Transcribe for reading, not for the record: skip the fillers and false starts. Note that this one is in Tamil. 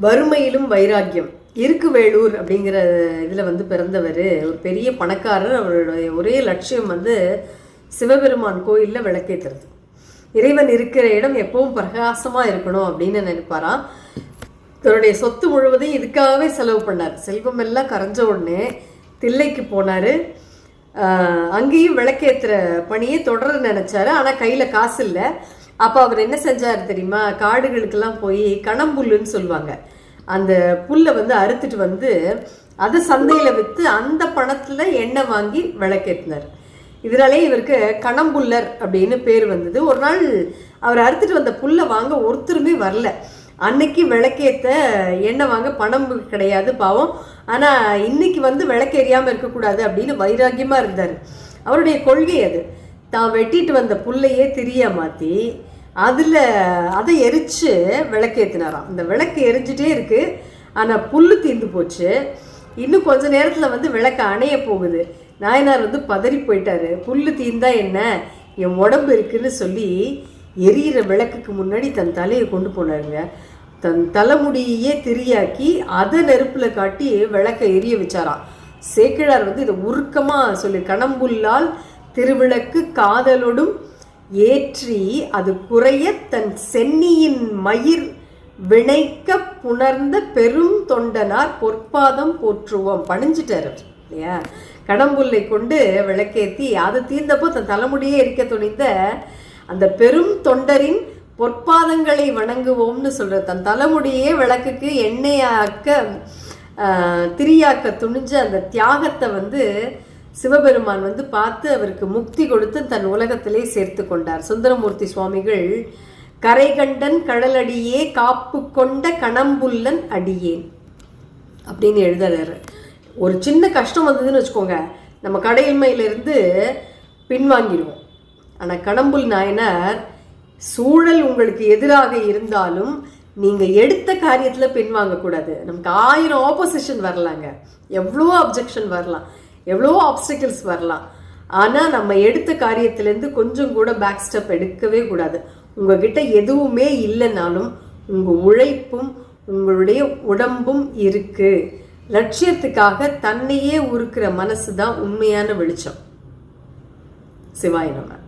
வறுமையிலும் வைராக்கியம். இருக்கு வேலூர் அப்படிங்கிற இதில் வந்து பிறந்தவர். ஒரு பெரிய பணக்காரர். அவருடைய ஒரே லட்சியம் வந்து சிவபெருமான் கோயிலில் விளக்கேற்றுறது. இறைவன் இருக்கிற இடம் எப்பவும் பிரகாசமாக இருக்கணும் அப்படின்னு நினைப்பாராம். தன்னுடைய சொத்து முழுவதையும் இதுக்காகவே செலவு பண்ணார். செல்வம் எல்லாம் கரைஞ்ச உடனே தில்லைக்கு போனார். அங்கேயும் விளக்கேற்றுற பணியை தொடர நினச்சாரு. ஆனால் கையில் காசு இல்லை. அப்போ அவர் என்ன செஞ்சார் தெரியுமா? காடுகளுக்கெல்லாம் போய் கணம்புல்லுன்னு சொல்லுவாங்க, அந்த புல்லை வந்து அறுத்துட்டு வந்து அதை சந்தையில் விற்று அந்த பணத்தில் எண்ணெய் வாங்கி விளக்கேற்றினார். இதனாலே இவருக்கு கணம்புல்லர் அப்படின்னு பேர் வந்தது. ஒரு நாள் அவர் அறுத்துட்டு வந்த புல்லை வாங்க ஒருத்தருமே வரல. அன்னைக்கு விளக்கேற்ற எண்ணெய் வாங்க பணம் கிடையாது பாவம். ஆனால் இன்னைக்கு வந்து விளக்கேறியாமல் இருக்கக்கூடாது அப்படின்னு வைராக்கியமாக இருந்தார். அவருடைய கொள்கை அது. தான் வெட்டிட்டு வந்த புல்லையே திரியா மாற்றி அதை எரித்து விளக்கேற்றினாராம். அந்த விளக்கு எரிஞ்சிட்டே இருக்குது. ஆனால் புல் தீர்ந்து போச்சு. இன்னும் கொஞ்ச நேரத்தில் வந்து விளக்கு அணைய போகுது. நாயனார் வந்து பதறி போயிட்டாரு. புல் தீர்ந்தா என்ன, என் உடம்பு இருக்குன்னு சொல்லி எரியிற விளக்குக்கு முன்னாடி தன் தலையை கொண்டு போனாருங்க. தன் தலைமுடியே திரியாக்கி அதை நெருப்பில் காட்டி விளக்கை எரிய வச்சாராம். சேக்கிழார் வந்து இதை உருக்கமாக சொல்லி, கணம்புல்லால் திருவிளக்கு காதலோடும் ஏற்றி அது குறைய தன் சென்னியின் மயிர் வினைக்க புணர்ந்த பெரும் தொண்டனார் பொற்பாதம் போற்றுவோம். பணிஞ்சிட்டார் இல்லையா? கடம்புல்லை கொண்டு விளக்கேற்றி அது தீர்ந்தப்போ தன் தலைமுடியே எரிக்க துணிந்த அந்த பெரும் தொண்டரின் பொற்பாதங்களை வணங்குவோம்னு சொல்கிற, தன் தலைமுடியே விளக்குக்கு எண்ணெயாக்க திரியாக்க துணிஞ்ச அந்த தியாகத்தை வந்து சிவபெருமான் வந்து பார்த்து அவருக்கு முக்தி கொடுத்து தன் உலகத்திலே சேர்த்து கொண்டார். சுந்தரமூர்த்தி சுவாமிகள் கரைகண்டன் கடலடியே காப்பு கொண்ட கணம்புல்லன் அடியேன் அப்படின்னு எழுதுறாரு. ஒரு சின்ன கஷ்டம் வந்ததுன்னு வச்சுக்கோங்க, நம்ம கடையின்மையிலிருந்து பின்வாங்கிடுவோம். ஆனால் கணம்புல் நாயனார் சூழல் உங்களுக்கு எதிராக இருந்தாலும் நீங்கள் எடுத்த காரியத்தில் பின்வாங்கக்கூடாது. நமக்கு 1000 ஆப்போசிஷன் வரலாங்க, எவ்வளோ அப்ஜெக்ஷன் வரலாம், எவ்வளோ ஆப்ஸ்டிக்கிள்ஸ் வரலாம். ஆனால் நம்ம எடுத்த காரியத்திலேருந்து கொஞ்சம் கூட பேக் ஸ்டெப் எடுக்கவே கூடாது. உங்ககிட்ட எதுவுமே இல்லைனாலும் உங்கள் உழைப்பும் உங்களுடைய உடம்பும் இருக்குது. லட்சியத்துக்காக தன்னையே உருக்கிற மனசு தான் உண்மையான வெளிச்சம். சிவாய நம.